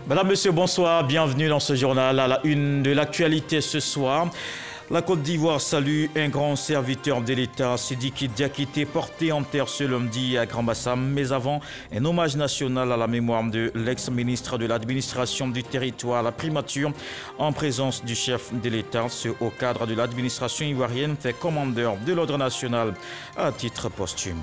Madame, Monsieur, bonsoir, bienvenue dans ce journal. À la une de l'actualité ce soir, la Côte d'Ivoire salue un grand serviteur de l'État, Sidiki Diakité, porté en terre ce lundi à Grand-Bassam. Mais avant, un hommage national à la mémoire de l'ex-ministre de l'administration du territoire, la primature, en présence du chef de l'État. Ce au cadre de l'administration ivoirienne fait commandeur de l'ordre national à titre posthume.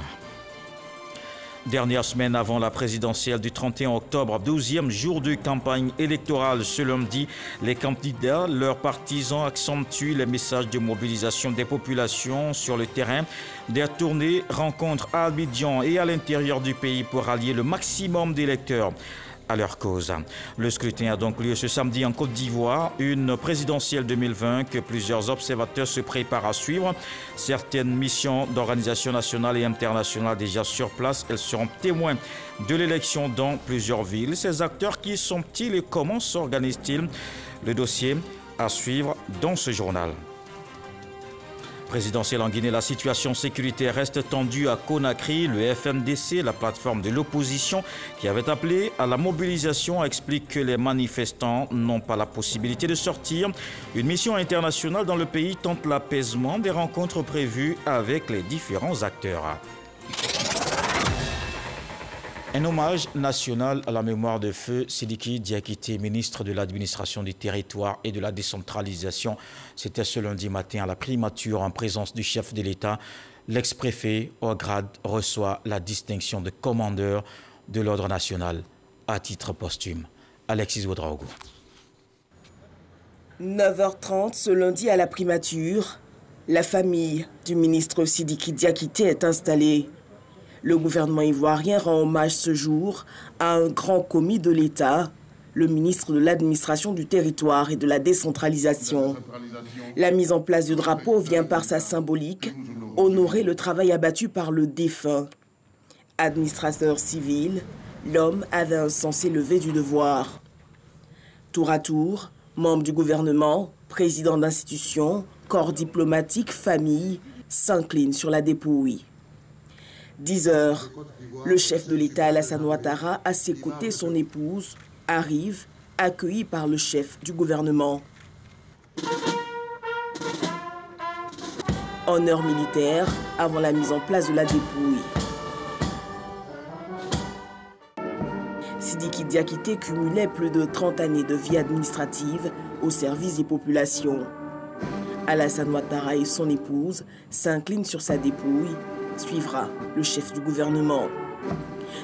Dernière semaine avant la présidentielle du 31 octobre, 12e jour de campagne électorale ce lundi, les candidats, leurs partisans accentuent les messages de mobilisation des populations sur le terrain. Des tournées, rencontres à Abidjan et à l'intérieur du pays pour rallier le maximum d'électeurs à leur cause. Le scrutin a donc lieu ce samedi en Côte d'Ivoire, une présidentielle 2020 que plusieurs observateurs se préparent à suivre. Certaines missions d'organisation nationale et internationale déjà sur place, elles seront témoins de l'élection dans plusieurs villes. Ces acteurs, qui sont-ils et comment s'organisent-ils? Le dossier à suivre dans ce journal. Présidentielle en Guinée, la situation sécuritaire reste tendue à Conakry. Le FNDC, la plateforme de l'opposition qui avait appelé à la mobilisation, explique que les manifestants n'ont pas la possibilité de sortir. Une mission internationale dans le pays tente l'apaisement des rencontres prévues avec les différents acteurs. Un hommage national à la mémoire de feu Sidiki Diakité, ministre de l'administration du territoire et de la décentralisation. C'était ce lundi matin à la primature en présence du chef de l'État. L'ex-préfet au grade reçoit la distinction de commandeur de l'ordre national à titre posthume. Alexis Ouedraogo. 9h30 ce lundi à la primature, la famille du ministre Sidiki Diakité est installée. Le gouvernement ivoirien rend hommage ce jour à un grand commis de l'État, le ministre de l'administration du territoire et de la décentralisation. La mise en place du drapeau vient par sa symbolique honorer le travail abattu par le défunt. Administrateur civil, l'homme avait un sens élevé du devoir. Tour à tour, membres du gouvernement, présidents d'institutions, corps diplomatique, famille, s'inclinent sur la dépouille. 10 heures, le chef de l'État Alassane Ouattara, à ses côtés son épouse, arrive, accueilli par le chef du gouvernement. En heure militaire, avant la mise en place de la dépouille. Sidiki Diakité cumulait plus de 30 années de vie administrative au service des populations. Alassane Ouattara et son épouse s'inclinent sur sa dépouille. Suivra le chef du gouvernement.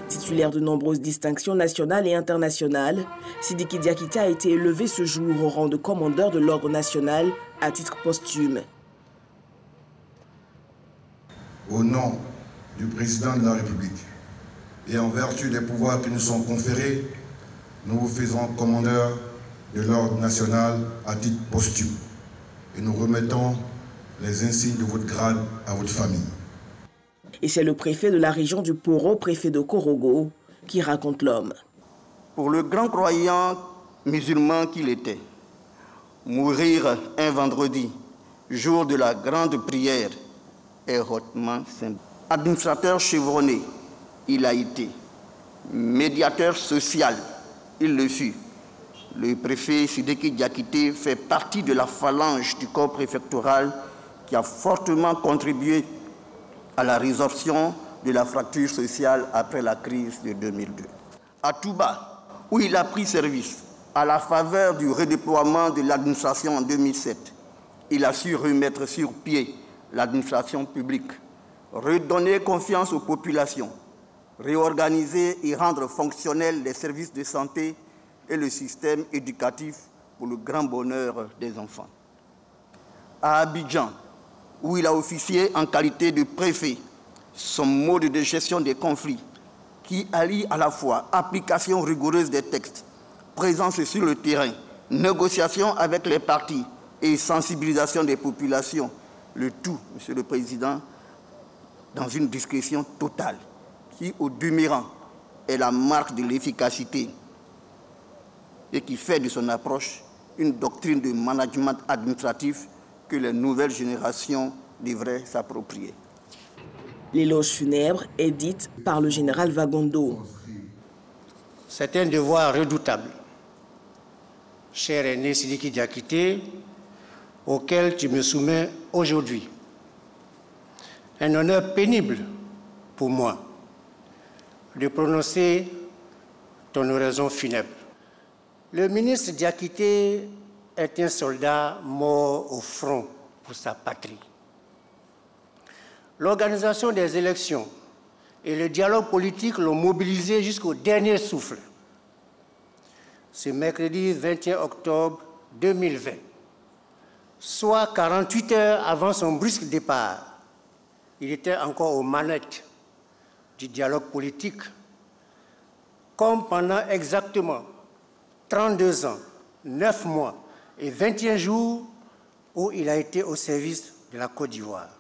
Titulaire de nombreuses distinctions nationales et internationales, Sidiki Diakité a été élevé ce jour au rang de commandeur de l'ordre national à titre posthume. Au nom du président de la République et en vertu des pouvoirs qui nous sont conférés, nous vous faisons commandeur de l'ordre national à titre posthume et nous remettons les insignes de votre grade à votre famille. Et c'est le préfet de la région du Poro, préfet de Korogo, qui raconte l'homme. Pour le grand croyant musulman qu'il était, mourir un vendredi, jour de la grande prière, est hautement simple. Administrateur chevronné, il a été. Médiateur social, il le fut. Le préfet Sidiki Diakité fait partie de la phalange du corps préfectoral qui a fortement contribué à la résorption de la fracture sociale après la crise de 2002. À Touba, où il a pris service à la faveur du redéploiement de l'administration en 2007, il a su remettre sur pied l'administration publique, redonner confiance aux populations, réorganiser et rendre fonctionnels les services de santé et le système éducatif pour le grand bonheur des enfants. À Abidjan, où il a officié en qualité de préfet, son mode de gestion des conflits, qui allie à la fois application rigoureuse des textes, présence sur le terrain, négociation avec les partis et sensibilisation des populations, le tout, Monsieur le Président, dans une discrétion totale, qui, au demeurant, est la marque de l'efficacité et qui fait de son approche une doctrine de management administratif que les nouvelles générations devraient s'approprier. L'éloge funèbre est dite par le général Vagondo. C'est un devoir redoutable cher aîné Sidiki Diakité, auquel tu me soumets aujourd'hui. Un honneur pénible pour moi de prononcer ton oraison funèbre. Le ministre Diakité est un soldat mort au front pour sa patrie. L'organisation des élections et le dialogue politique l'ont mobilisé jusqu'au dernier souffle. Ce mercredi 21 octobre 2020, soit 48 heures avant son brusque départ, il était encore aux manettes du dialogue politique, comme pendant exactement 32 ans, 9 mois et 21 jours où il a été au service de la Côte d'Ivoire.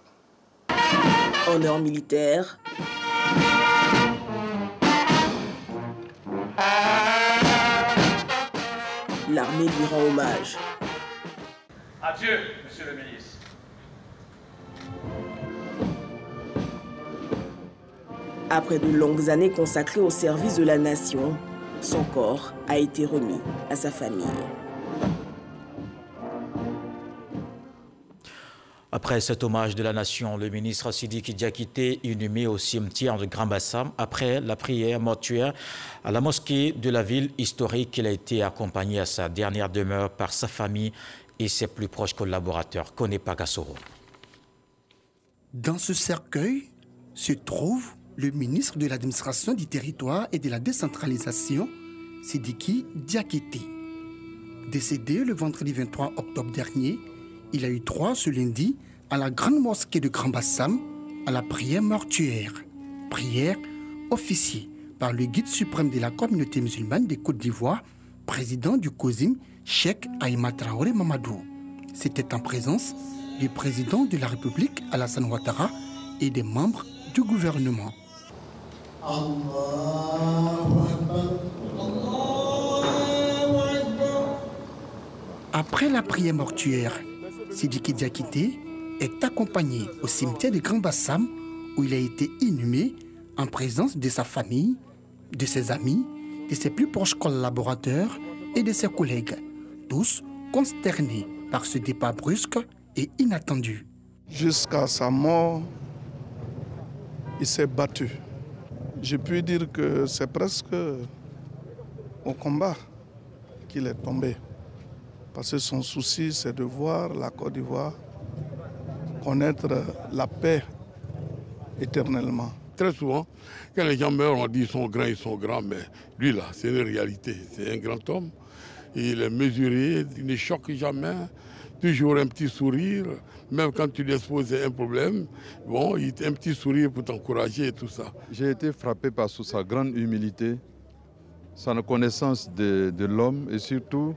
Honneur militaire. L'armée lui rend hommage. Adieu, monsieur le ministre. Après de longues années consacrées au service de la nation, son corps a été remis à sa famille. Après cet hommage de la nation, le ministre Sidiki Diakité inhumé au cimetière de Grand Bassam. Après la prière mortuaire à la mosquée de la ville historique, il a été accompagné à sa dernière demeure par sa famille et ses plus proches collaborateurs. Kone Pagassoro. Dans ce cercueil se trouve le ministre de l'administration du territoire et de la décentralisation, Sidiki Diakité. Décédé le vendredi 23 octobre dernier, il a eu droit ce lundi à la grande mosquée de Grand Bassam à la prière mortuaire. Prière officiée par le guide suprême de la communauté musulmane des Côtes d'Ivoire, président du COSIM, Cheikh Aïma Traoré Mamadou. C'était en présence du président de la République, Alassane Ouattara, et des membres du gouvernement. Après la prière mortuaire, Sidiki Diakité est accompagné au cimetière de Grand Bassam où il a été inhumé en présence de sa famille, de ses amis, de ses plus proches collaborateurs et de ses collègues, tous consternés par ce départ brusque et inattendu. Jusqu'à sa mort, il s'est battu. Je puis dire que c'est presque au combat qu'il est tombé. Parce que son souci, c'est de voir la Côte d'Ivoire connaître la paix éternellement. Très souvent, quand les gens meurent, on dit ils sont grands, mais lui là, c'est une réalité. C'est un grand homme. Il est mesuré, il ne choque jamais. Toujours un petit sourire, même quand tu lui exposes un problème, bon, il a un petit sourire pour t'encourager et tout ça. J'ai été frappé par sa grande humilité, sa connaissance de l'homme et surtout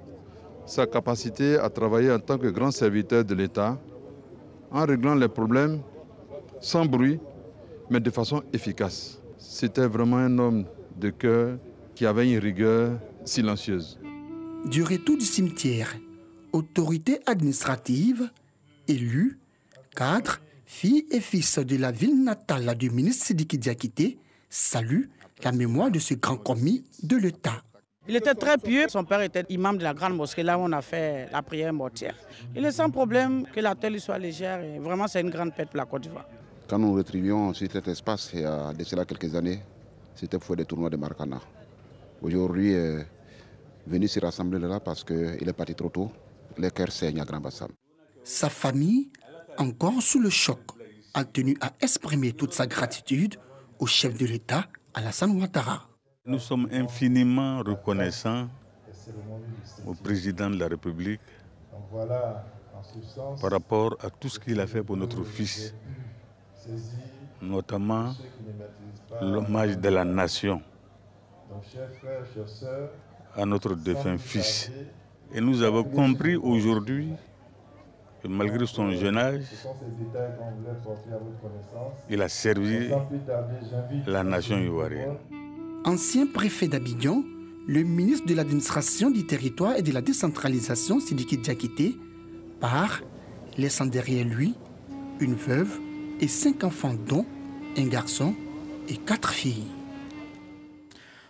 sa capacité à travailler en tant que grand serviteur de l'État en réglant les problèmes sans bruit, mais de façon efficace. C'était vraiment un homme de cœur qui avait une rigueur silencieuse. Du retour du cimetière, autorités administratives, élus, cadres, filles et fils de la ville natale du ministre Sidiki Diakité saluent la mémoire de ce grand commis de l'État. Il était très pieux. Son père était imam de la grande mosquée, là où on a fait la prière mortuaire. Il est sans problème que la terre soit légère. Et vraiment, c'est une grande fête pour la Côte d'Ivoire. Quand nous retrivions sur cet espace, il y a de cela quelques années, c'était pour faire des tournois de Maracana. Aujourd'hui, venu se rassembler là parce qu'il est parti trop tôt. Les cœurs saignent à Grand Bassam. Sa famille, encore sous le choc, a tenu à exprimer toute sa gratitude au chef de l'État, Alassane Ouattara. Nous sommes infiniment reconnaissants au président de la République par rapport à tout ce qu'il a fait pour notre fils, notamment l'hommage de la nation à notre défunt fils. Et nous avons compris aujourd'hui que malgré son jeune âge, il a servi la nation ivoirienne. Ancien préfet d'Abidjan, le ministre de l'administration du territoire et de la décentralisation, Sidiki Diakité, part, laissant derrière lui une veuve et 5 enfants, dont un garçon et 4 filles.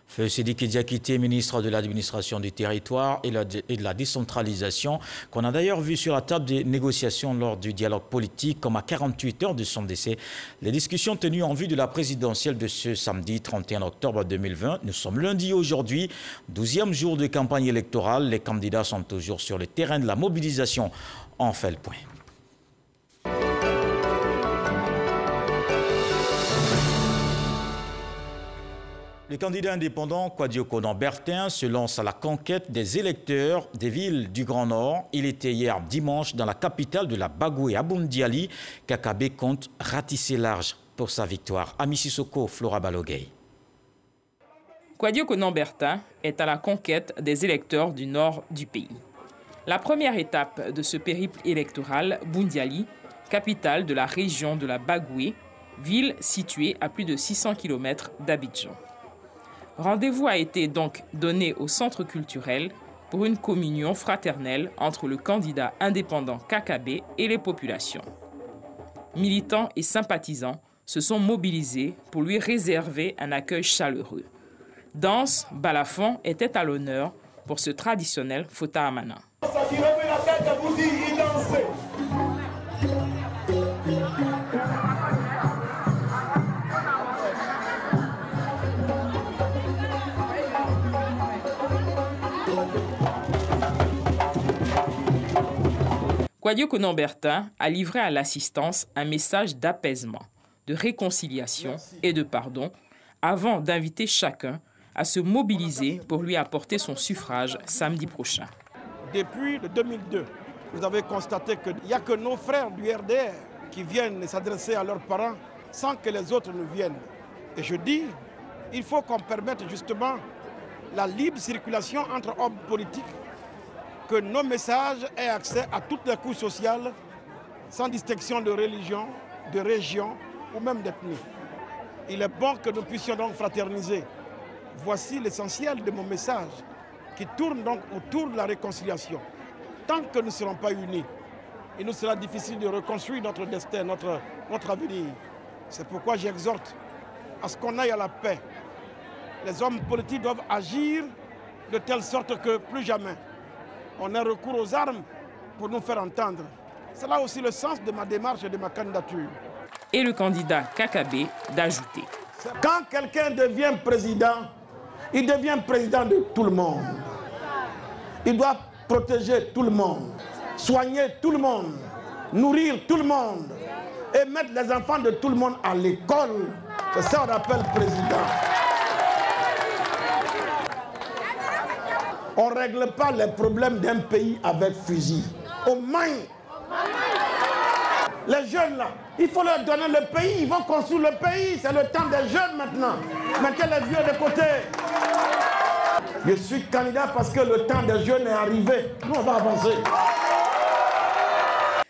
Feu Sidiki Diakité, ministre de l'administration du territoire et de la décentralisation, qu'on a d'ailleurs vu sur la table des négociations lors du dialogue politique, comme à 48 heures de son décès. Les discussions tenues en vue de la présidentielle de ce samedi 31 octobre 2020. Nous sommes lundi aujourd'hui, 12e jour de campagne électorale. Les candidats sont toujours sur le terrain de la mobilisation. On fait le point. Le candidat indépendant Kwadio Konan-Bertin se lance à la conquête des électeurs des villes du Grand Nord. Il était hier dimanche dans la capitale de la Bagoué, à Boundiali, qu'Akabe compte ratisser large pour sa victoire. Ami Sissoko, Flora Baloguei. Kwadio Konan-Bertin est à la conquête des électeurs du nord du pays. La première étape de ce périple électoral, Boundiali, capitale de la région de la Bagoué, ville située à plus de 600 km d'Abidjan. Rendez-vous a été donc donné au centre culturel pour une communion fraternelle entre le candidat indépendant Kakabe et les populations. Militants et sympathisants se sont mobilisés pour lui réserver un accueil chaleureux. Danse, balafon étaient à l'honneur pour ce traditionnel Fota Amana. Kwadio Konan-Bertin a livré à l'assistance un message d'apaisement, de réconciliation et de pardon, avant d'inviter chacun à se mobiliser pour lui apporter son suffrage samedi prochain. Depuis le 2002, vous avez constaté qu'il n'y a que nos frères du RDR qui viennent s'adresser à leurs parents sans que les autres ne viennent. Et je dis, il faut qu'on permette justement la libre circulation entre hommes politiques, que nos messages aient accès à toutes les couches sociales, sans distinction de religion, de région ou même d'ethnie. Il est bon que nous puissions donc fraterniser. Voici l'essentiel de mon message, qui tourne donc autour de la réconciliation. Tant que nous ne serons pas unis, il nous sera difficile de reconstruire notre destin, notre avenir. C'est pourquoi j'exhorte à ce qu'on aille à la paix. Les hommes politiques doivent agir de telle sorte que plus jamais on ait recours aux armes pour nous faire entendre. C'est là aussi le sens de ma démarche et de ma candidature. Et le candidat Kakabe d'ajouter. Quand quelqu'un devient président, il devient président de tout le monde. Il doit protéger tout le monde, soigner tout le monde, nourrir tout le monde et mettre les enfants de tout le monde à l'école. C'est ça qu'on appelle président. On ne règle pas les problèmes d'un pays avec fusil. Au moins, les jeunes là, il faut leur donner le pays, ils vont construire le pays. C'est le temps des jeunes maintenant. Mettez les vieux de côté. Je suis candidat parce que le temps des jeunes est arrivé. Nous, on va avancer.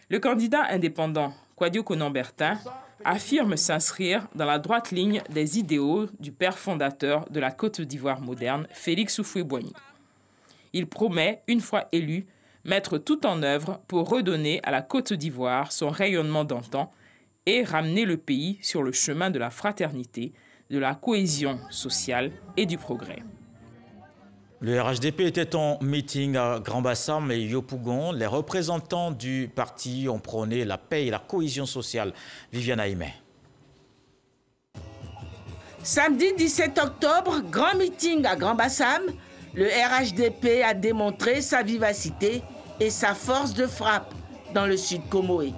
Le candidat indépendant Kwadio Konan-Bertin affirme s'inscrire dans la droite ligne des idéaux du père fondateur de la Côte d'Ivoire moderne, Félix Houphouët-Boigny. Il promet, une fois élu, mettre tout en œuvre pour redonner à la Côte d'Ivoire son rayonnement d'antan et ramener le pays sur le chemin de la fraternité, de la cohésion sociale et du progrès. Le RHDP était en meeting à Grand-Bassam et Yopougon. Les représentants du parti ont prôné la paix et la cohésion sociale. Viviane Aïmé. Samedi 17 octobre, grand meeting à Grand-Bassam. Le RHDP a démontré sa vivacité et sa force de frappe dans le sud Comoé.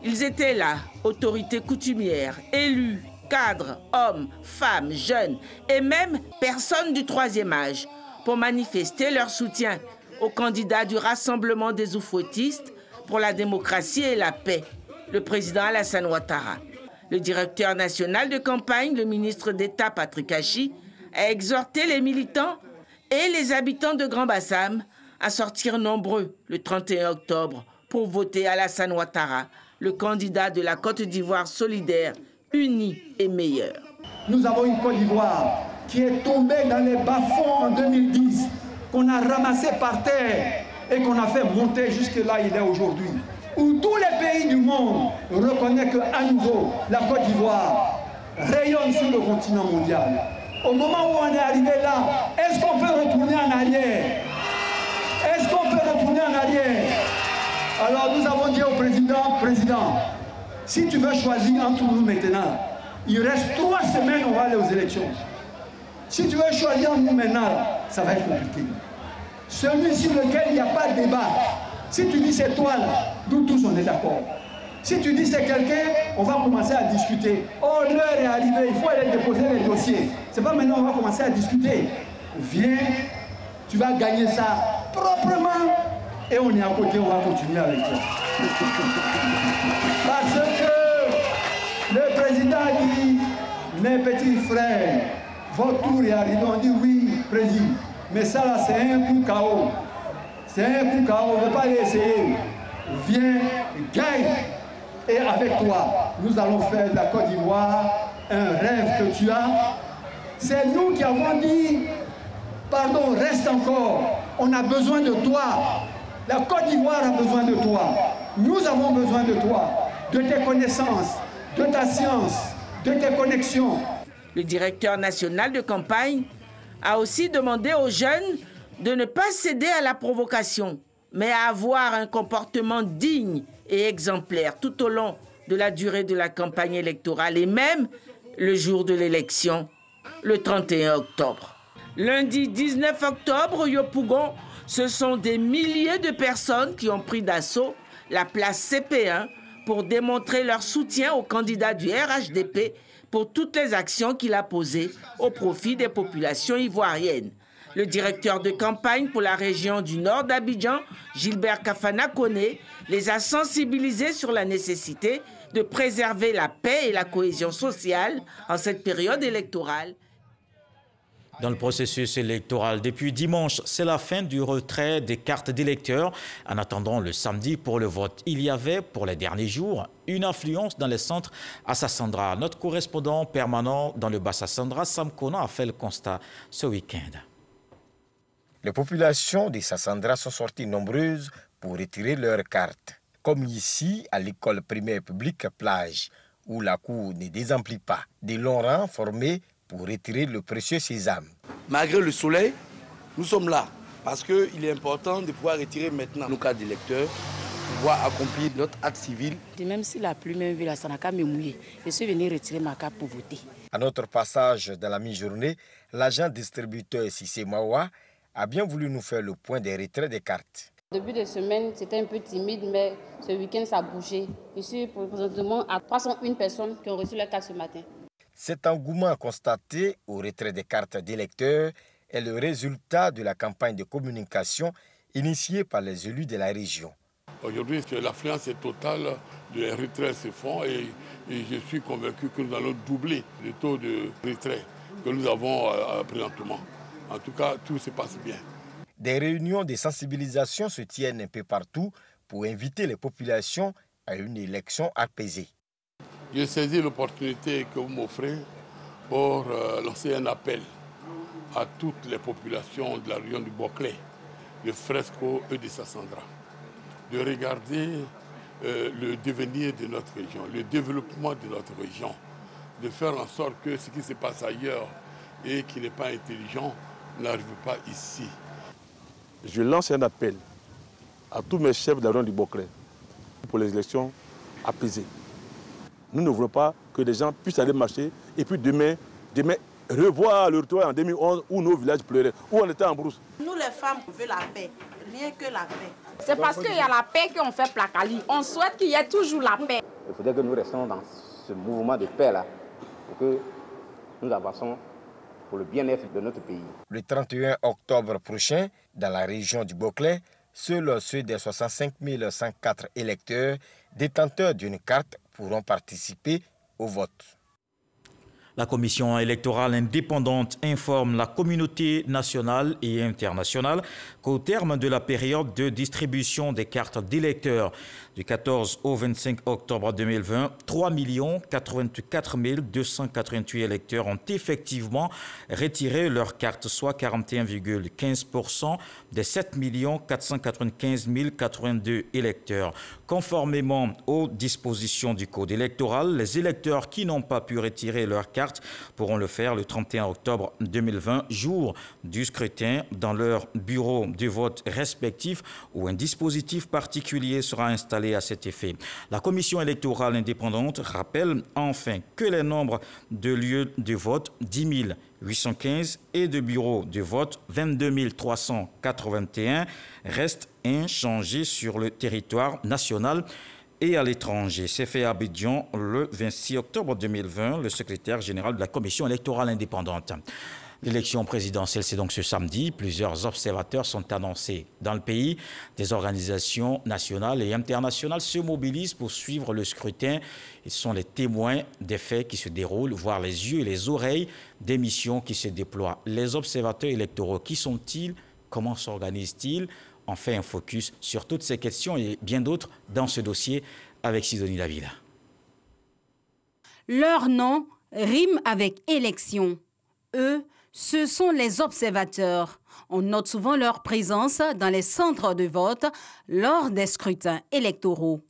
Ils étaient là, autorités coutumières, élus, cadres, hommes, femmes, jeunes et même personnes du troisième âge pour manifester leur soutien au candidat du Rassemblement des Oufouettistes pour la démocratie et la paix, le président Alassane Ouattara. Le directeur national de campagne, le ministre d'État Patrick Hachi, a exhorté les militants et les habitants de Grand-Bassam à sortir nombreux le 31 octobre pour voter Alassane Ouattara, le candidat de la Côte d'Ivoire solidaire, unie et meilleure. Nous avons une Côte d'Ivoire qui est tombée dans les bas-fonds en 2010, qu'on a ramassé par terre et qu'on a fait monter jusque là il est aujourd'hui. Où tous les pays du monde reconnaissent qu'à nouveau la Côte d'Ivoire rayonne sur le continent mondial. Au moment où on est arrivé là, est-ce qu'on peut retourner en arrière? Est-ce qu'on peut retourner en arrière? Alors nous avons dit au président, si tu veux choisir entre nous maintenant, il reste 3 semaines, on va aller aux élections. Si tu veux choisir entre nous maintenant, ça va être compliqué. Celui sur lequel il n'y a pas de débat, si tu dis c'est toi là, nous tous on est d'accord. Si tu dis c'est quelqu'un, on va commencer à discuter. Oh, l'heure est arrivée, il faut aller déposer les dossiers. C'est pas maintenant on va commencer à discuter. Viens, tu vas gagner ça proprement et on est à côté, on va continuer avec toi. Parce que le président dit, mes petits frères, votre tour est arrivé, on dit oui, président. Mais ça là, c'est un coup KO. C'est un coup KO, on ne veut pas l'essayer. Viens, gagne. Et avec toi, nous allons faire de la Côte d'Ivoire un rêve que tu as. C'est nous qui avons dit, pardon, reste encore. On a besoin de toi. La Côte d'Ivoire a besoin de toi. Nous avons besoin de toi, de tes connaissances, de ta science, de tes connexions. Le directeur national de campagne a aussi demandé aux jeunes de ne pas céder à la provocation, mais à avoir un comportement digne et exemplaire tout au long de la durée de la campagne électorale et même le jour de l'élection, le 31 octobre. Lundi 19 octobre, au Yopougon, ce sont des milliers de personnes qui ont pris d'assaut la place CP1 pour démontrer leur soutien au candidat du RHDP pour toutes les actions qu'il a posées au profit des populations ivoiriennes. Le directeur de campagne pour la région du nord d'Abidjan, Gilbert Kafana Koné, les a sensibilisés sur la nécessité de préserver la paix et la cohésion sociale en cette période électorale. Dans le processus électoral, depuis dimanche, c'est la fin du retrait des cartes d'électeurs. En attendant le samedi pour le vote, il y avait, pour les derniers jours, une affluence dans les centres à Sassandra. Notre correspondant permanent dans le Bas-Sassandra, Sam Kona, a fait le constat ce week-end. Les populations de Sassandra sont sorties nombreuses pour retirer leurs cartes. Comme ici, à l'école primaire publique Plage, où la cour ne désemplit pas. Des longs rangs formés pour retirer le précieux sésame. Malgré le soleil, nous sommes là parce qu'il est important de pouvoir retirer maintenant nos cartes d'électeurs, pouvoir accomplir notre acte civil. Même si la pluie m'a vu la Sanaka me mouiller, je suis venu retirer ma carte pour voter. À notre passage dans la mi-journée, l'agent distributeur Sissé Mawa a bien voulu nous faire le point des retraits des cartes. Début de semaine, c'était un peu timide, mais ce week-end, ça a bougé. Je suis présentement à 301 personnes qui ont reçu leur carte ce matin. Cet engouement constaté au retrait des cartes d'électeurs est le résultat de la campagne de communication initiée par les élus de la région. Aujourd'hui, l'affluence est totale, les retraits se font et je suis convaincu que nous allons doubler le taux de retrait que nous avons présentement. En tout cas, tout se passe bien. Des réunions de sensibilisation se tiennent un peu partout pour inviter les populations à une élection apaisée. J'ai saisi l'opportunité que vous m'offrez pour lancer un appel à toutes les populations de la région du Boclé, de Fresco et de Sassandra, de regarder le devenir de notre région, le développement de notre région, de faire en sorte que ce qui se passe ailleurs et qui n'est pas intelligent n'arrive pas ici. Je lance un appel à tous mes chefs de la région du Boclé pour les élections apaisées. Nous ne voulons pas que les gens puissent aller marcher et puis demain revoir le retour en 2011 où nos villages pleuraient, où on était en brousse. Nous les femmes, on veut la paix, rien que la paix. C'est parce qu'il y a la paix qu'on fait Placali. On souhaite qu'il y ait toujours la paix. Il faudrait que nous restions dans ce mouvement de paix-là pour que nous avancions pour le bien-être de notre pays. Le 31 octobre prochain, dans la région du Boclé, seuls ceux des 65 104 électeurs détenteurs d'une carte pourront participer au vote. La commission électorale indépendante informe la communauté nationale et internationale qu'au terme de la période de distribution des cartes d'électeurs du 14 au 25 octobre 2020, 3 084 288 électeurs ont effectivement retiré leur carte, soit 41,15% des 7 495 082 électeurs. Conformément aux dispositions du Code électoral, les électeurs qui n'ont pas pu retirer leur carte carte pourront le faire le 31 octobre 2020, jour du scrutin, dans leur bureau de vote respectif où un dispositif particulier sera installé à cet effet. La commission électorale indépendante rappelle enfin que les nombres de lieux de vote 10 815 et de bureaux de vote 22 381 restent inchangés sur le territoire national et à l'étranger. C'est fait à Abidjan le 26 octobre 2020, le secrétaire général de la commission électorale indépendante. L'élection présidentielle, c'est donc ce samedi. Plusieurs observateurs sont annoncés dans le pays. Des organisations nationales et internationales se mobilisent pour suivre le scrutin. Ils sont les témoins des faits qui se déroulent, voire les yeux et les oreilles des missions qui se déploient. Les observateurs électoraux, qui sont-ils? Comment s'organisent-ils? On fait un focus sur toutes ces questions et bien d'autres dans ce dossier avec Sidonie Davila. Leur nom rime avec élection. Eux, ce sont les observateurs. On note souvent leur présence dans les centres de vote lors des scrutins électoraux.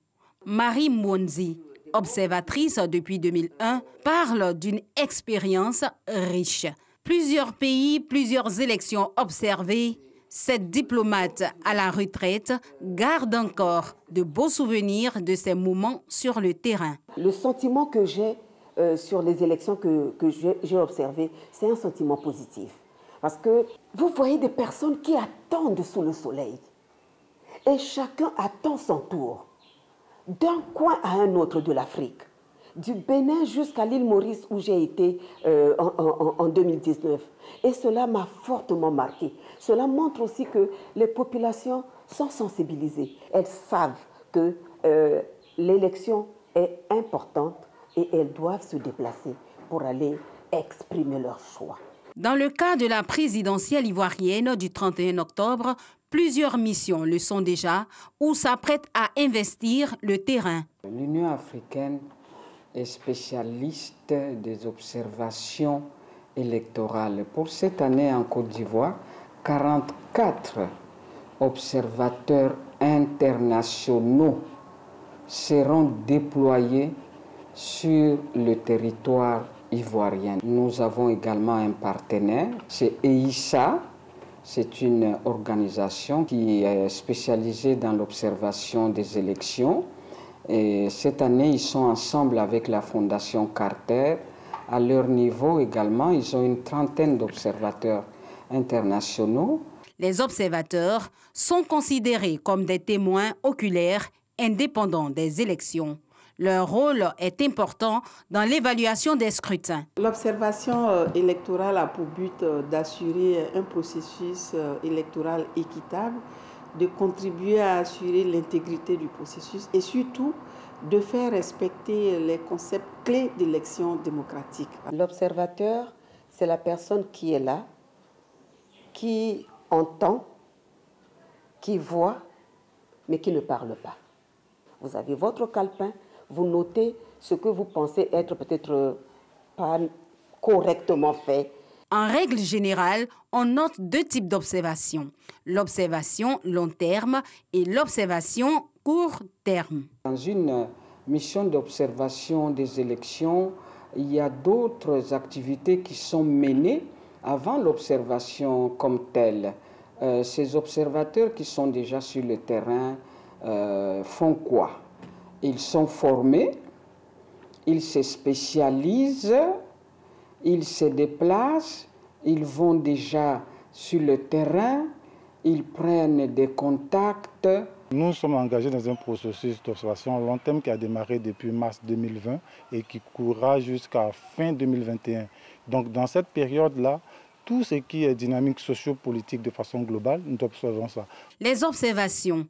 Marie Mwonzi, observatrice depuis 2001, parle d'une expérience riche. Plusieurs pays, plusieurs élections observées. Cette diplomate à la retraite garde encore de beaux souvenirs de ces moments sur le terrain. Le sentiment que j'ai sur les élections que j'ai observées, c'est un sentiment positif. Parce que vous voyez des personnes qui attendent sous le soleil. Et chacun attend son tour. D'un coin à un autre de l'Afrique. Du Bénin jusqu'à l'île Maurice où j'ai été en 2019. Et cela m'a fortement marqué. Cela montre aussi que les populations sont sensibilisées. Elles savent que l'élection est importante et elles doivent se déplacer pour aller exprimer leur choix. Dans le cas de la présidentielle ivoirienne du 31 octobre, plusieurs missions le sont déjà ou s'apprêtent à investir le terrain. L'Union africaine est spécialiste des observations électorales. Pour cette année en Côte d'Ivoire, 44 observateurs internationaux seront déployés sur le territoire ivoirien. Nous avons également un partenaire, c'est EISA. C'est une organisation qui est spécialisée dans l'observation des élections. Et cette année, ils sont ensemble avec la Fondation Carter. À leur niveau également, ils ont une trentaine d'observateurs internationaux. Les observateurs sont considérés comme des témoins oculaires indépendants des élections. Leur rôle est important dans l'évaluation des scrutins. L'observation électorale a pour but d'assurer un processus électoral équitable, de contribuer à assurer l'intégrité du processus et surtout de faire respecter les concepts clés d'élection démocratique. L'observateur, c'est la personne qui est là, qui entend, qui voit, mais qui ne parle pas. Vous avez votre calepin, vous notez ce que vous pensez être peut-être pas correctement fait. En règle générale, on note deux types d'observation. L'observation long terme et l'observation court terme. Dans une mission d'observation des élections, il y a d'autres activités qui sont menées avant l'observation comme telle. Ces observateurs qui sont déjà sur le terrain font quoi? Ils sont formés, ils se spécialisent, ils se déplacent, ils vont déjà sur le terrain, ils prennent des contacts. Nous sommes engagés dans un processus d'observation long terme qui a démarré depuis mars 2020 et qui courra jusqu'à fin 2021. Donc dans cette période-là, tout ce qui est dynamique socio-politique de façon globale, nous observons ça. Les observations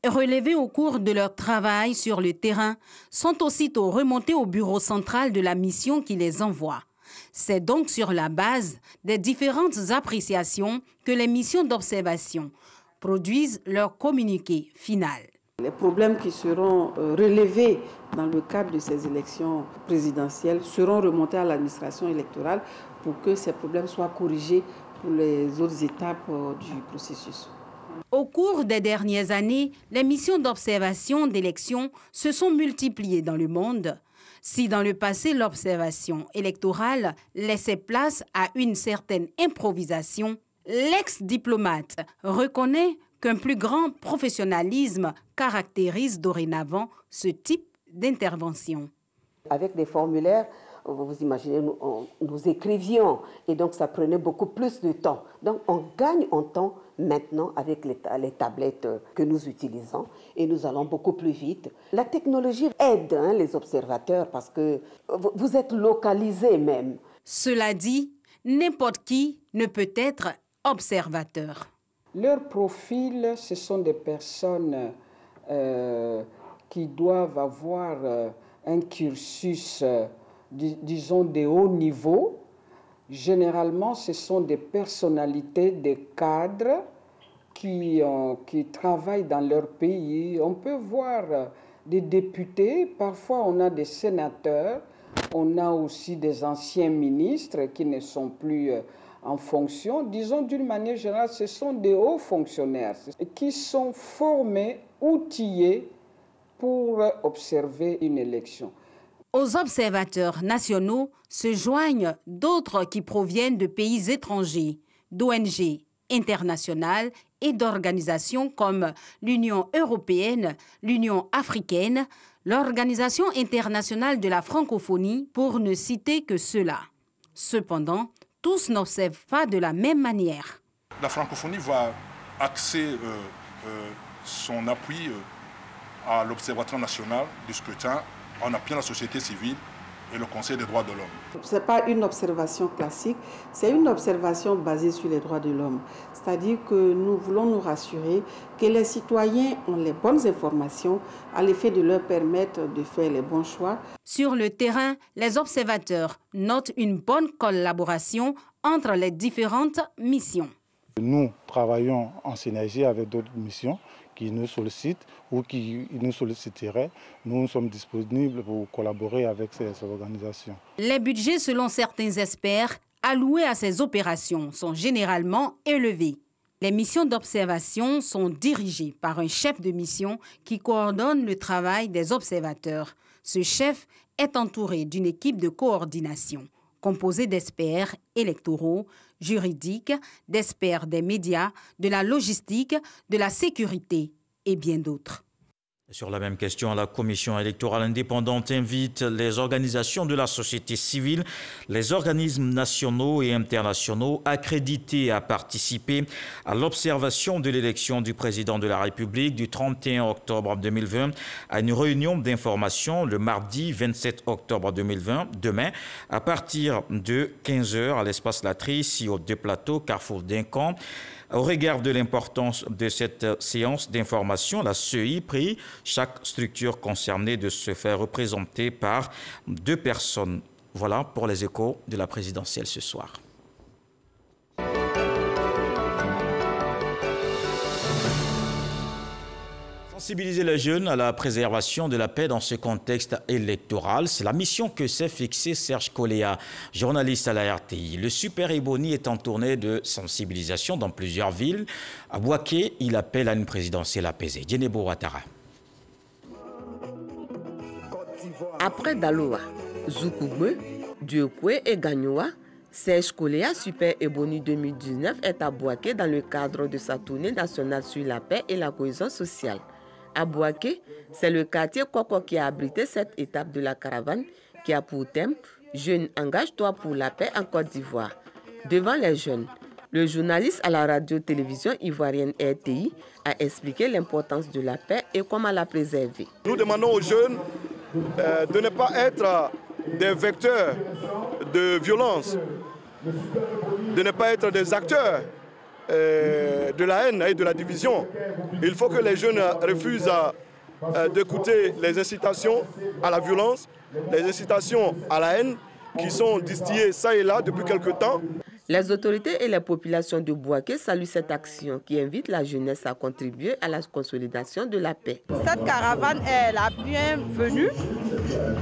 relevées au cours de leur travail sur le terrain sont aussitôt remontées au bureau central de la mission qui les envoie. C'est donc sur la base des différentes appréciations que les missions d'observation produisent leur communiqué final. Les problèmes qui seront relevés dans le cadre de ces élections présidentielles seront remontés à l'administration électorale pour que ces problèmes soient corrigés pour les autres étapes du processus. Au cours des dernières années, les missions d'observation d'élections se sont multipliées dans le monde. Si dans le passé, l'observation électorale laissait place à une certaine improvisation, l'ex-diplomate reconnaît qu'un plus grand professionnalisme caractérise dorénavant ce type d'intervention. Avec des formulaires, vous imaginez, nous écrivions et donc ça prenait beaucoup plus de temps. Donc on gagne en temps maintenant avec les tablettes que nous utilisons et nous allons beaucoup plus vite. La technologie aide les observateurs parce que vous êtes localisés même. Cela dit, n'importe qui ne peut être observateur. Leur profil, ce sont des personnes qui doivent avoir un cursus, disons, de haut niveau. Généralement, ce sont des personnalités, des cadres qui travaillent dans leur pays. On peut voir des députés, parfois on a des sénateurs, on a aussi des anciens ministres qui ne sont plus en fonction. Disons, d'une manière générale, ce sont des hauts fonctionnaires qui sont formés, outillés pour observer une élection. Aux observateurs nationaux se joignent d'autres qui proviennent de pays étrangers, d'ONG internationales et d'organisations comme l'Union européenne, l'Union africaine, l'Organisation internationale de la francophonie, pour ne citer que ceux-là. Cependant, tous n'observent pas de la même manière. La francophonie va axer son appui à l'Observatoire national du scrutin en appuyant la société civile et le Conseil des droits de l'homme. Ce n'est pas une observation classique, c'est une observation basée sur les droits de l'homme. C'est-à-dire que nous voulons nous rassurer que les citoyens ont les bonnes informations à l'effet de leur permettre de faire les bons choix. Sur le terrain, les observateurs notent une bonne collaboration entre les différentes missions. Nous travaillons en synergie avec d'autres missions qui nous sollicitent ou qui nous solliciteraient. Nous sommes disponibles pour collaborer avec ces organisations. Les budgets, selon certains experts, alloués à ces opérations sont généralement élevés. Les missions d'observation sont dirigées par un chef de mission qui coordonne le travail des observateurs. Ce chef est entouré d'une équipe de coordination composée d'experts électoraux, juridiques, d'experts des médias, de la logistique, de la sécurité et bien d'autres. Sur la même question, la Commission électorale indépendante invite les organisations de la société civile, les organismes nationaux et internationaux accrédités à participer à l'observation de l'élection du président de la République du 31 octobre 2020 à une réunion d'information le mardi 27 octobre 2020, demain, à partir de 15h à l'espace Latry, ici aux Deux Plateaux, Carrefour d'Incan. Au regard de l'importance de cette séance d'information, la CEI prie chaque structure concernée de se faire représenter par 2 personnes. Voilà pour les échos de la présidentielle ce soir. Sensibiliser les jeunes à la préservation de la paix dans ce contexte électoral, c'est la mission que s'est fixée Serge Koléa, journaliste à la RTI. Le Super Ebony est en tournée de sensibilisation dans plusieurs villes. À Bouaké, il appelle à une présidentielle apaisée. Djenebo Ouattara. Après Daloa, Zoukougbe, Diokwe et Gagnoa, Serge Koléa, Super Ebony 2019, est à Bouaké dans le cadre de sa tournée nationale sur la paix et la cohésion sociale. À Bouaké, c'est le quartier Koko qui a abrité cette étape de la caravane qui a pour thème « Jeunes, engage-toi pour la paix en Côte d'Ivoire ». Devant les jeunes, le journaliste à la radio-télévision ivoirienne RTI a expliqué l'importance de la paix et comment la préserver. Nous demandons aux jeunes de ne pas être des vecteurs de violence, de ne pas être des acteurs de la haine et de la division. Il faut que les jeunes refusent d'écouter les incitations à la violence, les incitations à la haine qui sont distillées ça et là depuis quelque temps. Les autorités et les populations de Bouaké saluent cette action qui invite la jeunesse à contribuer à la consolidation de la paix. Cette caravane est la bienvenue.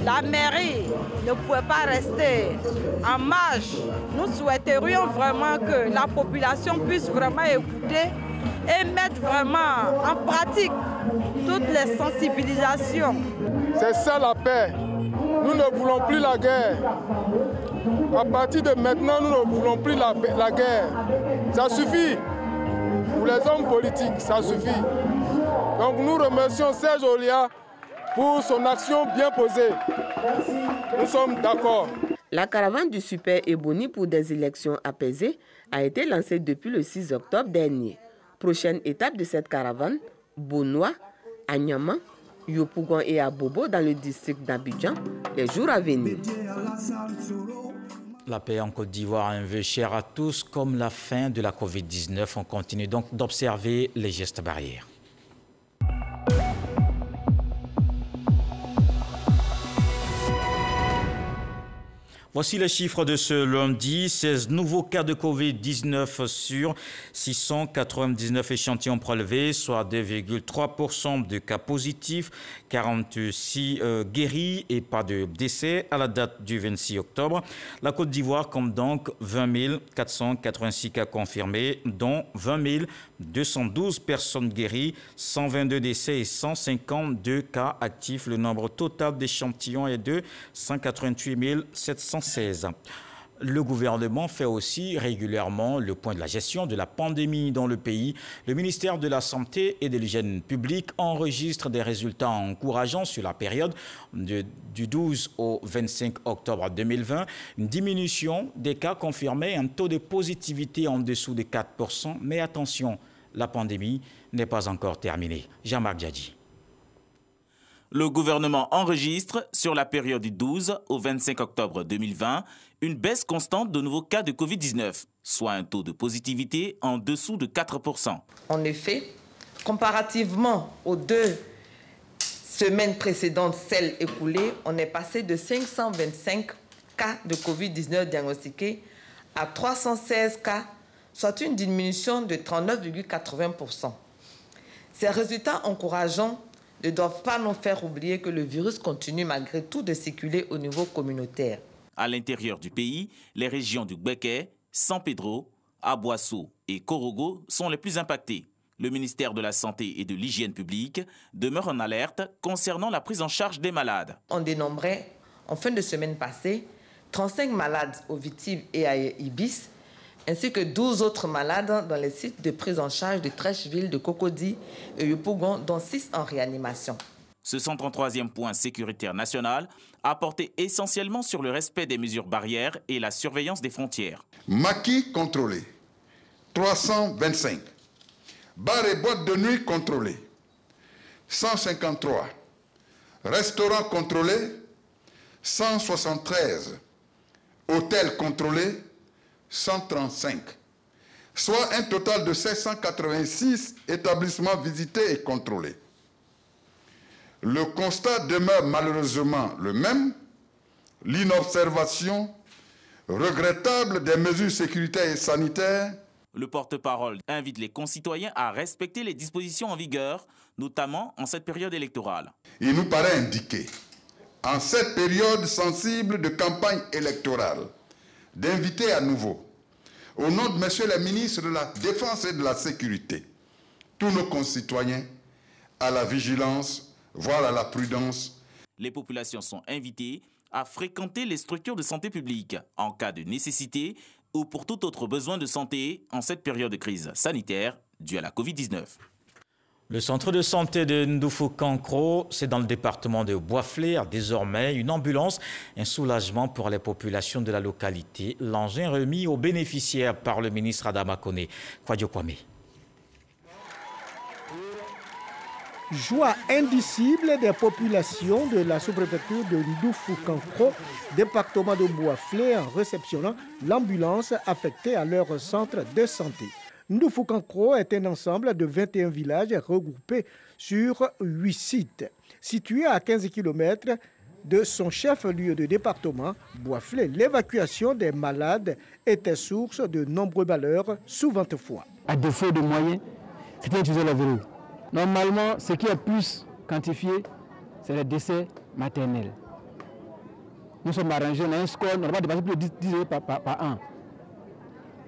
La mairie ne pouvait pas rester en marge. Nous souhaiterions vraiment que la population puisse vraiment écouter et mettre vraiment en pratique toutes les sensibilisations. C'est ça la paix. Nous ne voulons plus la guerre. À partir de maintenant, nous ne voulons plus la guerre. Ça suffit. Pour les hommes politiques, ça suffit. Donc nous remercions Serge Olia pour son action bien posée. Nous sommes d'accord. La caravane du Super Ebony pour des élections apaisées a été lancée depuis le 6 octobre dernier. Prochaine étape de cette caravane, Bonoa, Anyama, Yopougon et Abobo dans le district d'Abidjan, les jours à venir. La paix en Côte d'Ivoire, un vœu cher à tous, comme la fin de la Covid-19. On continue donc d'observer les gestes barrières. Voici les chiffres de ce lundi. 16 nouveaux cas de Covid-19 sur 699 échantillons prélevés, soit 2,3% de cas positifs, 46 guéris et pas de décès à la date du 26 octobre. La Côte d'Ivoire compte donc 20 486 cas confirmés, dont 20 212 personnes guéries, 122 décès et 152 cas actifs. Le nombre total d'échantillons est de 188 716. Le gouvernement fait aussi régulièrement le point de la gestion de la pandémie dans le pays. Le ministère de la Santé et de l'Hygiène publique enregistre des résultats encourageants sur la période du 12 au 25 octobre 2020. Une diminution des cas confirmés, un taux de positivité en dessous de 4%. Mais attention, la pandémie n'est pas encore terminée. Jean-Marc Djadji. Le gouvernement enregistre, sur la période du 12 au 25 octobre 2020, une baisse constante de nouveaux cas de Covid-19, soit un taux de positivité en dessous de 4%. En effet, comparativement aux 2 semaines précédentes, celles écoulées, on est passé de 525 cas de Covid-19 diagnostiqués à 316 cas, soit une diminution de 39,80%. Ces résultats encourageants ne doivent pas nous faire oublier que le virus continue malgré tout de circuler au niveau communautaire. À l'intérieur du pays, les régions du Gbeke, San Pedro, Aboasso et Korogo sont les plus impactées. Le ministère de la Santé et de l'Hygiène publique demeure en alerte concernant la prise en charge des malades. On dénombrait, en fin de semaine passée, 35 malades au Vitiv et à Ibis, ainsi que 12 autres malades dans les sites de prise en charge de Trècheville, de Cocody et Yopougon, dont 6 en réanimation. Ce 133e point sécuritaire national a porté essentiellement sur le respect des mesures barrières et la surveillance des frontières. Maquis contrôlé, 325. Bars et boîtes de nuit contrôlés, 153. Restaurants contrôlés, 173. Hôtels contrôlés, 135, soit un total de 786 établissements visités et contrôlés. Le constat demeure malheureusement le même, l'inobservation regrettable des mesures sécuritaires et sanitaires. Le porte-parole invite les concitoyens à respecter les dispositions en vigueur, notamment en cette période électorale. Il nous paraît indiqué, en cette période sensible de campagne électorale, d'inviter à nouveau, au nom de Monsieur le ministre de la Défense et de la Sécurité, tous nos concitoyens à la vigilance, voire à la prudence. Les populations sont invitées à fréquenter les structures de santé publique en cas de nécessité ou pour tout autre besoin de santé en cette période de crise sanitaire due à la Covid-19. Le centre de santé de Ndoufouk-Kankro, c'est dans le département de Bois-Flair. Désormais, une ambulance, un soulagement pour les populations de la localité. L'engin remis aux bénéficiaires par le ministre Adama Kone. Kwadjo Kwame. Joie indicible des populations de la sous-préfecture de Ndoufouk-Kankro, département de Bois-Flair, en réceptionnant l'ambulance affectée à leur centre de santé. Ndoufouk-Kankro est un ensemble de 21 villages regroupés sur 8 sites. Situé à 15 km de son chef-lieu de département, Bois-Flair, l'évacuation des malades était source de nombreux malheurs, souvent fois. À défaut de moyens, c'était utiliser la verrou. Normalement, ce qui est plus quantifié, c'est les décès maternels. Nous sommes arrangés, on a un score, on n'a pas dépassé plus de 10 par an.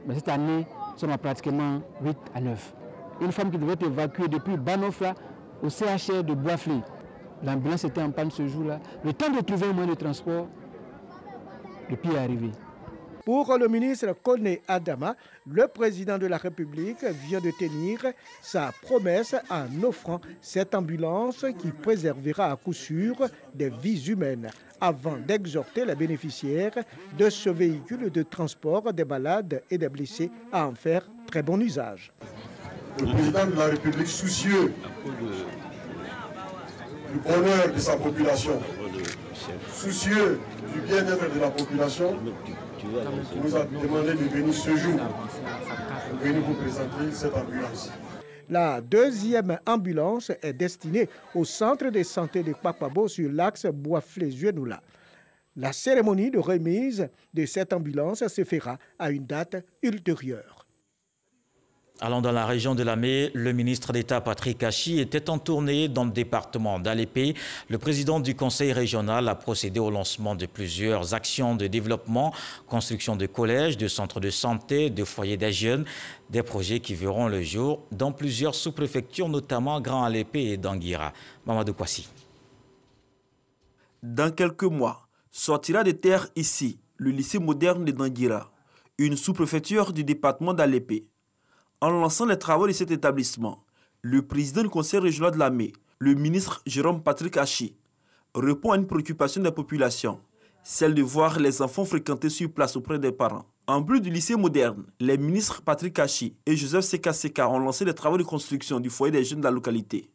Mais cette année, nous sommes à pratiquement 8 à 9. Une femme qui devait être évacuée depuis Banofla au CHR de Bois-Flair. l'ambulance était en panne ce jour-là. Le temps de trouver un moyen de transport, le pire est arrivé. Pour le ministre Kone Adama, le président de la République vient de tenir sa promesse en offrant cette ambulance qui préservera à coup sûr des vies humaines, avant d'exhorter les bénéficiaires de ce véhicule de transport des malades et des blessés à en faire très bon usage. Le président de la République, soucieux du bonheur de sa population, soucieux du bien-être de la population, nous a demandé de venir ce jour pour venir vous présenter cette ambulance. La deuxième ambulance est destinée au centre de santé de Kpakpabo sur l'axe Boisflé-Zuenoula. La cérémonie de remise de cette ambulance se fera à une date ultérieure. Allant dans la région de Lamé, le ministre d'État Patrick Achi était en tournée dans le département d'Alépé. Le président du conseil régional a procédé au lancement de plusieurs actions de développement, construction de collèges, de centres de santé, de foyers des jeunes, des projets qui verront le jour dans plusieurs sous-préfectures, notamment Grand Alépé et Danguira. Mamadou Kwasi. Dans quelques mois, sortira de terre ici le lycée moderne de Danguira, une sous-préfecture du département d'Alépé. En lançant les travaux de cet établissement, le président du conseil régional de Lamé, le ministre Jérôme Patrick Achi, répond à une préoccupation des populations, celle de voir les enfants fréquenter sur place auprès des parents. En plus du lycée moderne, les ministres Patrick Achi et Joseph Seka ont lancé les travaux de construction du foyer des jeunes de la localité.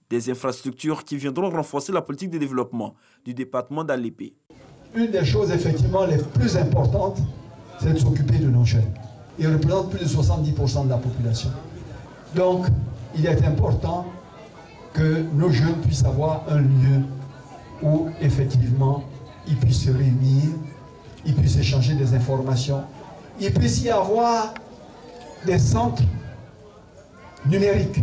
Des infrastructures qui viendront renforcer la politique de développement du département d'Alépé. Une des choses effectivement les plus importantes, c'est de s'occuper de nos jeunes. Ils représentent plus de 70% de la population. Donc, il est important que nos jeunes puissent avoir un lieu où, effectivement, ils puissent se réunir, ils puissent échanger des informations. Il puisse y avoir des centres numériques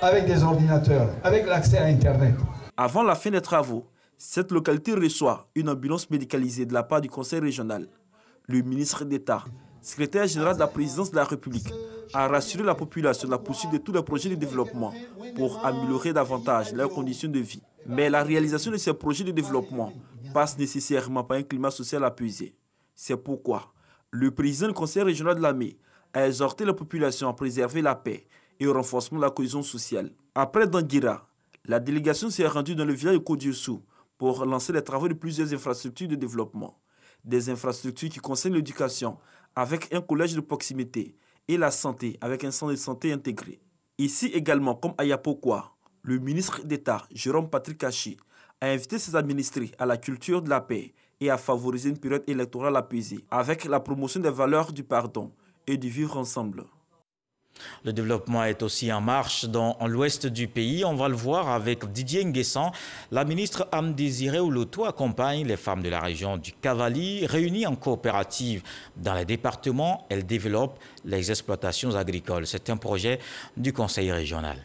avec des ordinateurs, avec l'accès à Internet. Avant la fin des travaux, cette localité reçoit une ambulance médicalisée de la part du conseil régional. Le ministre d'État, secrétaire général de la présidence de la République, a rassuré la population de la poursuite de tous les projets de développement pour améliorer davantage leurs conditions de vie. Mais la réalisation de ces projets de développement passe nécessairement par un climat social apaisé. C'est pourquoi le président du conseil régional de Lamé a exhorté la population à préserver la paix et au renforcement de la cohésion sociale. Après Danguira, la délégation s'est rendue dans le village de Kodiossou pour lancer les travaux de plusieurs infrastructures de développement. Des infrastructures qui concernent l'éducation, avec un collège de proximité, et la santé, avec un centre de santé intégré. Ici également, comme à Yapokwa, le ministre d'État, Jérôme Patrick Achi, a invité ses administrés à la culture de la paix et à favoriser une période électorale apaisée, avec la promotion des valeurs du pardon et du vivre ensemble. Le développement est aussi en marche dans l'ouest du pays. On va le voir avec Didier Nguessan. La ministre Anne Désiré Ouloto accompagne les femmes de la région du Cavali. Réunies en coopérative dans les départements, elles développent les exploitations agricoles. C'est un projet du conseil régional.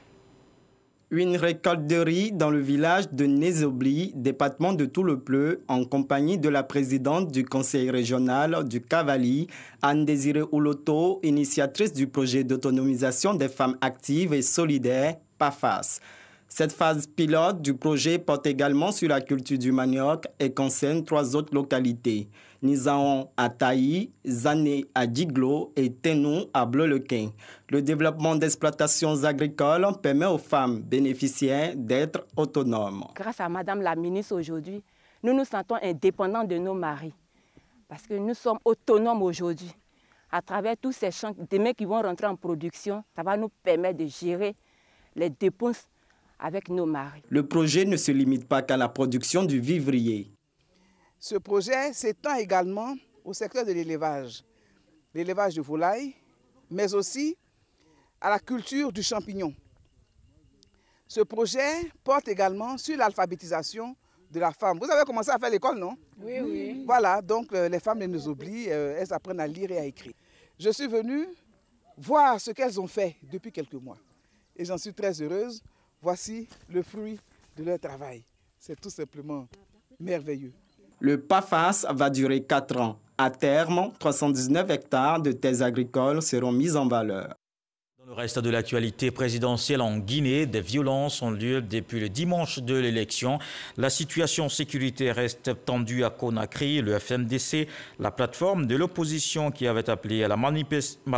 Une récolte de riz dans le village de Nézobli, département de Toulepleu, en compagnie de la présidente du conseil régional du Cavali, Anne Désiré Ouloto, initiatrice du projet d'autonomisation des femmes actives et solidaires, PAFAS. Cette phase pilote du projet porte également sur la culture du manioc et concerne 3 autres localités. Nizaon à Taï, Zané à Diglo et Tenou à Bleu-le-Quin. Le développement d'exploitations agricoles permet aux femmes bénéficiaires d'être autonomes. Grâce à Madame la ministre aujourd'hui, nous nous sentons indépendants de nos maris parce que nous sommes autonomes aujourd'hui. À travers tous ces champs demain qui vont rentrer en production, ça va nous permettre de gérer les dépenses avec nos maris. Le projet ne se limite pas qu'à la production du vivrier. Ce projet s'étend également au secteur de l'élevage de volailles, mais aussi à la culture du champignon. Ce projet porte également sur l'alphabétisation de la femme. Vous avez commencé à faire l'école, non? Oui, oui. Voilà, donc les femmes ne nous oublient, elles apprennent à lire et à écrire. Je suis venue voir ce qu'elles ont fait depuis quelques mois et j'en suis très heureuse. Voici le fruit de leur travail. C'est tout simplement merveilleux. Le PAFAS va durer 4 ans. À terme, 319 hectares de terres agricoles seront mis en valeur. Dans le Reste de l'actualité présidentielle en Guinée, des violences ont lieu depuis le dimanche de l'élection. La situation sécuritaire reste tendue à Conakry. Le FNDC, la plateforme de l'opposition qui avait appelé à la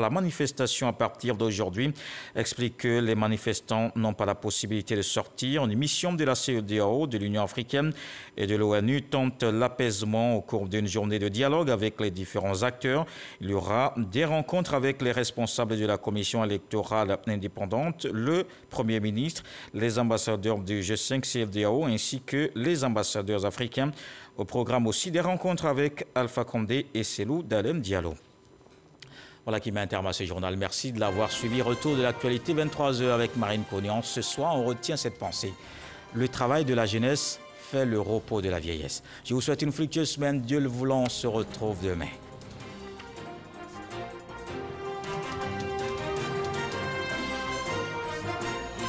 manifestation à partir d'aujourd'hui, explique que les manifestants n'ont pas la possibilité de sortir. Une mission de la CEDEAO, de l'Union africaine et de l'ONU tente l'apaisement au cours d'une journée de dialogue avec les différents acteurs. Il y aura des rencontres avec les responsables de la commission électorale indépendante, le Premier ministre, les ambassadeurs du G5 CEDEAO ainsi que les ambassadeurs africains. Au programme aussi des rencontres avec Alpha Condé et Cellou Dalein Diallo. Voilà qui met un terme à ce journal. Merci de l'avoir suivi. Retour de l'actualité 23h avec Marine Cognan. Ce soir, on retient cette pensée. Le travail de la jeunesse fait le repos de la vieillesse. Je vous souhaite une fructueuse semaine. Dieu le voulant, on se retrouve demain.